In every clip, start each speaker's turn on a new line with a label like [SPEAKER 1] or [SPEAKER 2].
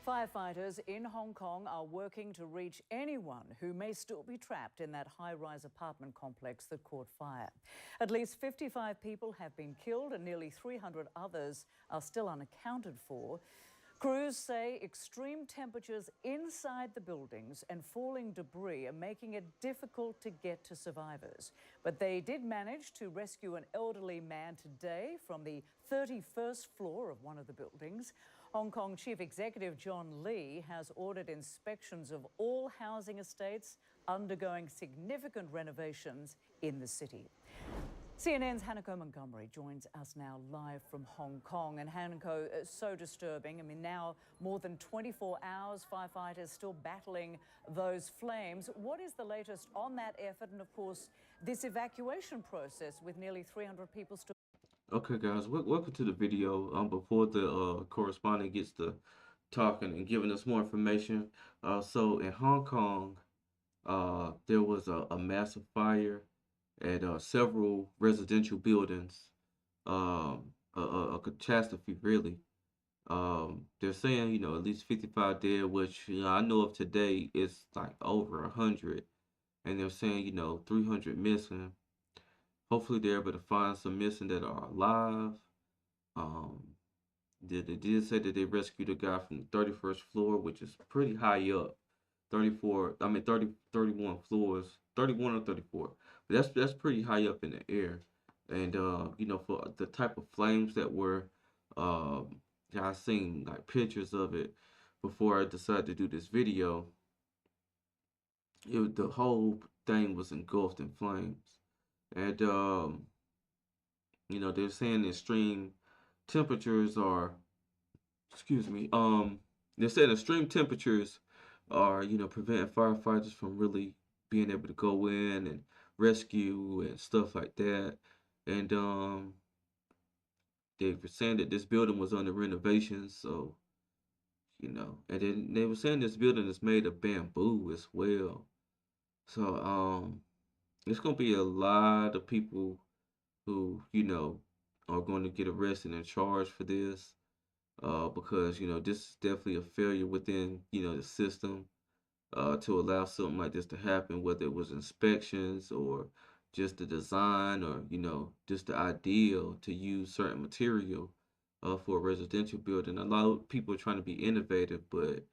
[SPEAKER 1] Firefighters in Hong Kong are working to reach anyone who may still be trapped in that high-rise apartment complex that caught fire. At least 55 people have been killed and nearly 300 others are still unaccounted for. Crews say extreme temperatures inside the buildings and falling debris are making it difficult to get to survivors. But they did manage to rescue an elderly man today from the 31st floor of one of the buildings. Hong Kong Chief Executive John Lee has ordered inspections of all housing estates undergoing significant renovations in the city. CNN's Hanako Montgomery joins us now live from Hong Kong. And Hanako, so disturbing. I mean, now more than 24 hours, firefighters still battling those flames. What is the latest on that effort and, of course, this evacuation process with nearly 300 people still?
[SPEAKER 2] Okay, guys, welcome to the video. Before the correspondent gets to talking and giving us more information. So in Hong Kong, there was a massive fire at several residential buildings. A catastrophe, really. They're saying, at least 55 dead, which, I know of today is like over 100. And they're saying, 300 missing. Hopefully they're able to find some missing that are alive. Um, they did say that they rescued a guy from the 31st floor, which is pretty high up. 31 floors, 31 or 34. But that's pretty high up in the air. And for the type of flames that were, I seen like pictures of it before I decided to do this video. The whole thing was engulfed in flames. And they're saying extreme temperatures are, excuse me, they're saying extreme temperatures are, preventing firefighters from really being able to go in and rescue and stuff like that. And they were saying that this building was under renovation, so, and then they were saying this building is made of bamboo as well. So, there's gonna be a lot of people who, are going to get arrested and charged for this, because, this is definitely a failure within, the system, to allow something like this to happen, whether it was inspections or just the design or, just the ideal to use certain material, for a residential building. A lot of people are trying to be innovative, but,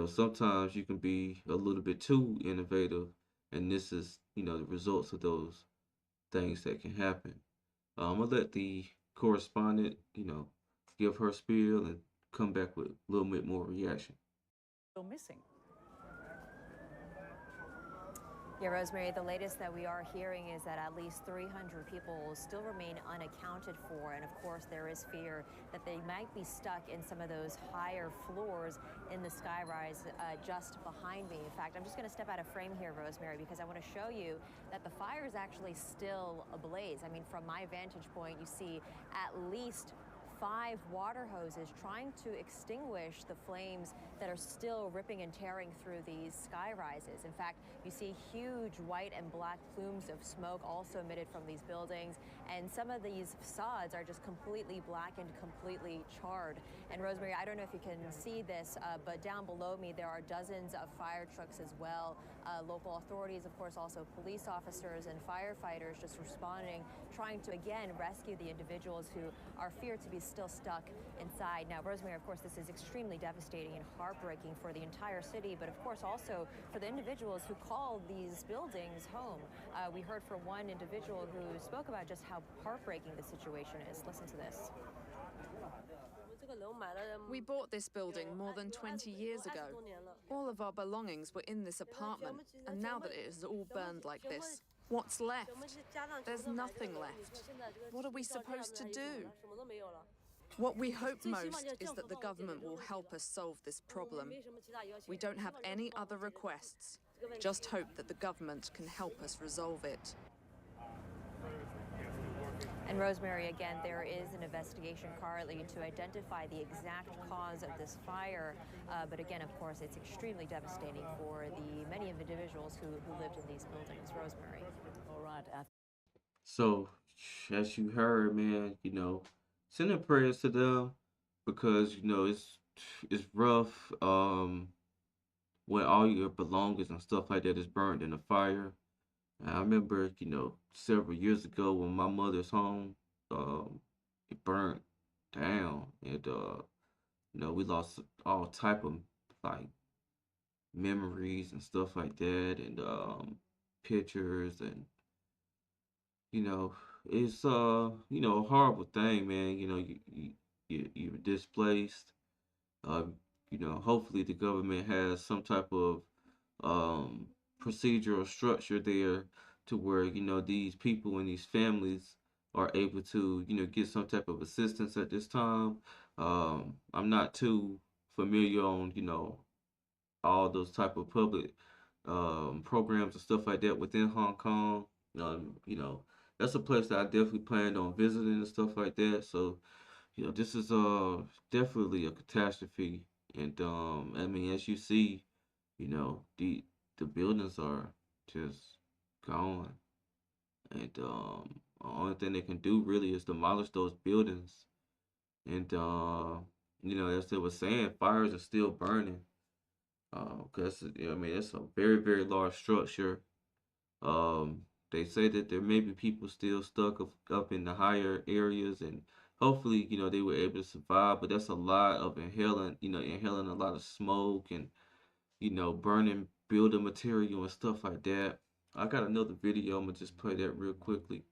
[SPEAKER 2] sometimes you can be a little bit too innovative, and this is, the results of those things that can happen. I'm gonna let the correspondent, give her spiel and come back with a little bit more reaction.
[SPEAKER 1] Still missing.
[SPEAKER 3] Yeah, Rosemary, the latest that we are hearing is that at least 300 people still remain unaccounted for. And of course, there is fear that they might be stuck in some of those higher floors in the skyrise just behind me. In fact, I'm just going to step out of frame here, Rosemary, because I want to show you that the fire is actually still ablaze. I mean, from my vantage point, you see at least 5 water hoses trying to extinguish the flames that are still ripping and tearing through these sky rises. In fact, you see huge white and black plumes of smoke also emitted from these buildings, and some of these facades are just completely blackened, completely charred. And Rosemary, I don't know if you can see this, but down below me there are dozens of fire trucks as well. Local authorities, of course, also police officers and firefighters just responding, trying to again rescue the individuals who are feared to be still stuck inside. Now, Rosemary, of course, this is extremely devastating and heartbreaking for the entire city, but of course also for the individuals who call these buildings home. We heard from one individual who spoke about just how heartbreaking the situation is. Listen to this.
[SPEAKER 4] We bought this building more than 20 years ago. All of our belongings were in this apartment, and now that it is all burned like this, what's left? There's nothing left. What are we supposed to do? What we hope most is that the government will help us solve this problem. We don't have any other requests. Just hope that the government can help us resolve it.
[SPEAKER 3] And Rosemary, again, there is an investigation currently to identify the exact cause of this fire. But again, of course, it's extremely devastating for the many individuals who lived in these buildings. Rosemary.
[SPEAKER 1] All right.
[SPEAKER 2] So, as you heard, man, sending prayers to them because, it's it's rough. When all your belongings and stuff like that is burned in a fire. And I remember, several years ago when my mother's home, it burnt down, and we lost all type of like memories and stuff like that, and pictures, and you know, it's a horrible thing, man. You're displaced. Uh, hopefully the government has some type of um procedural structure there to where these people and these families are able to get some type of assistance at this time. I'm not too familiar on all those type of public programs and stuff like that within Hong Kong. That's a place that I definitely planned on visiting and stuff like that. So this is definitely a catastrophe, and I mean, as you see, the buildings are just gone, and the only thing they can do really is demolish those buildings, and as they were saying, fires are still burning. Because I mean, it's a very, very large structure. Um, they say that there may be people still stuck up in the higher areas, and hopefully, they were able to survive. But that's a lot of inhaling a lot of smoke, and burning building material and stuff like that. I got another video. I'm gonna just play that real quickly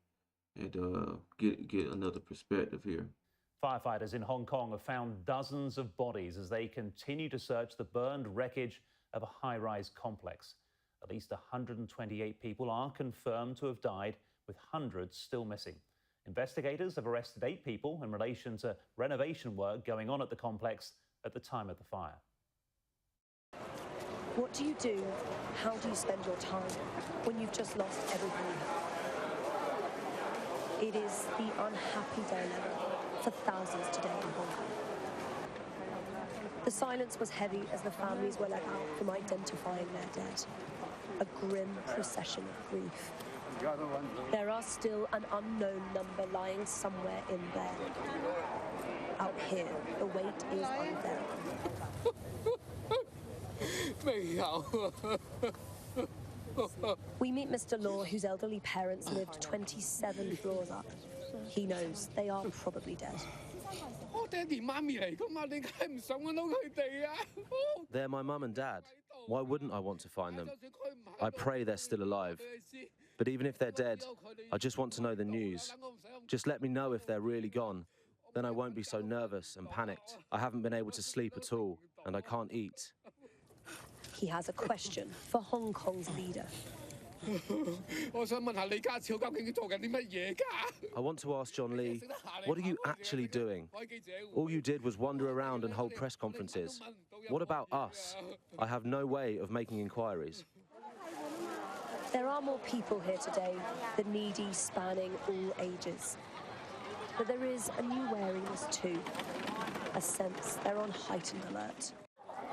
[SPEAKER 2] and get another perspective here.
[SPEAKER 5] Firefighters in Hong Kong have found dozens of bodies as they continue to search the burned wreckage of a high-rise complex. At least 128 people are confirmed to have died, with hundreds still missing. Investigators have arrested 8 people in relation to renovation work going on at the complex at the time of the fire.
[SPEAKER 6] What do you do? How do you spend your time when you've just lost everything? It is the unhappy dilemma for thousands today in Hong Kong. The silence was heavy as the families were let out from identifying their dead. A grim procession of grief. There are still an unknown number lying somewhere in there. Out here, the weight is unbearable. We meet Mr. Law, whose elderly parents lived 27 floors up. He knows they are probably dead.
[SPEAKER 7] They're my mum and dad. Why wouldn't I want to find them? I pray they're still alive. But even if they're dead, I just want to know the news. Just let me know if they're really gone. Then I won't be so nervous and panicked. I haven't been able to sleep at all, and I can't eat.
[SPEAKER 6] He has a question for Hong Kong's leader.
[SPEAKER 7] I want to ask John Lee, what are you actually doing? All you did was wander around and hold press conferences. What about us? I have no way of making inquiries.
[SPEAKER 6] There are more people here today, the needy spanning all ages. But there is a new wariness too, a sense they're on heightened alert.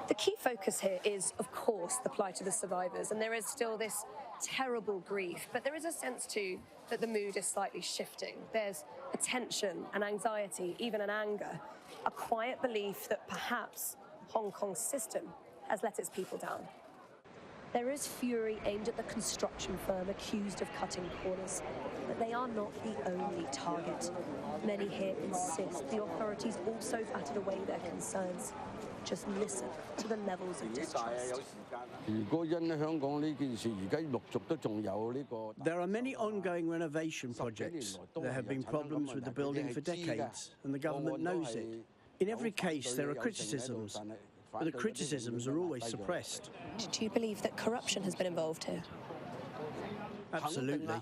[SPEAKER 6] The key focus here is, of course, the plight of the survivors, and there is still this terrible grief, but there is a sense too that the mood is slightly shifting. There's a tension, an anxiety, even an anger, a quiet belief that perhaps Hong Kong's system has let its people down. There is fury aimed at the construction firm accused of cutting corners, but they are not the only target. Many here insist the authorities also battered away their concerns. Just listen to the levels of distrust.
[SPEAKER 8] There are many ongoing renovation projects. There have been problems with the building for decades, and the government knows it. In every case, there are criticisms, but the criticisms are always suppressed.
[SPEAKER 6] Do you believe that corruption has been involved here?
[SPEAKER 8] Absolutely.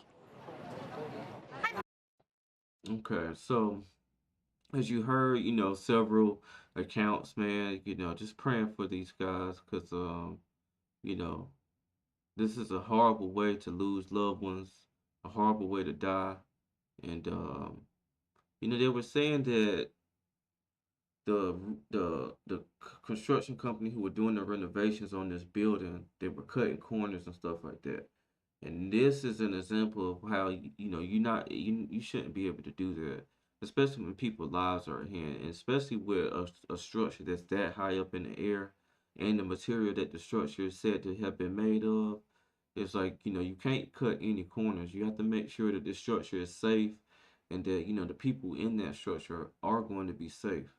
[SPEAKER 2] Okay, so as you heard, several accounts, man, just praying for these guys, because this is a horrible way to lose loved ones, a horrible way to die. And they were saying that the construction company who were doing the renovations on this building, they were cutting corners and stuff like that. And this is an example of how you shouldn't be able to do that. especially when people's lives are at hand, and especially with a structure that's that high up in the air, and the material that the structure is said to have been made of. It's like, you can't cut any corners. You have to make sure that the structure is safe, and that, the people in that structure are going to be safe.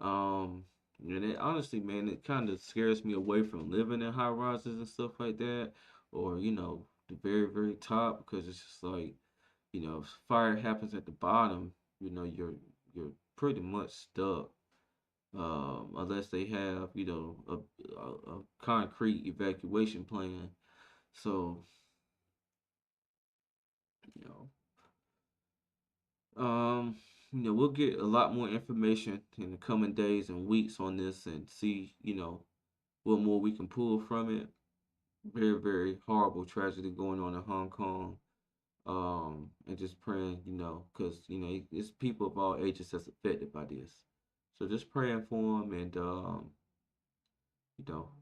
[SPEAKER 2] Um, and it, honestly, man, it kind of scares me away from living in high rises and stuff like that, or, the very, very top, because it's just like, if fire happens at the bottom, you're pretty much stuck. Unless they have, a concrete evacuation plan. So, you know, um, we'll get a lot more information in the coming days and weeks on this, and see, what more we can pull from it. Very, very horrible tragedy going on in Hong Kong. And just praying, because it's people of all ages that's affected by this. So just praying for them, and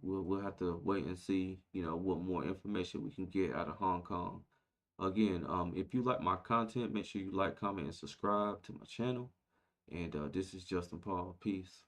[SPEAKER 2] we'll have to wait and see, what more information we can get out of Hong Kong. Again, if you like my content, make sure you like, comment, and subscribe to my channel. And this is Justin Paul. Peace.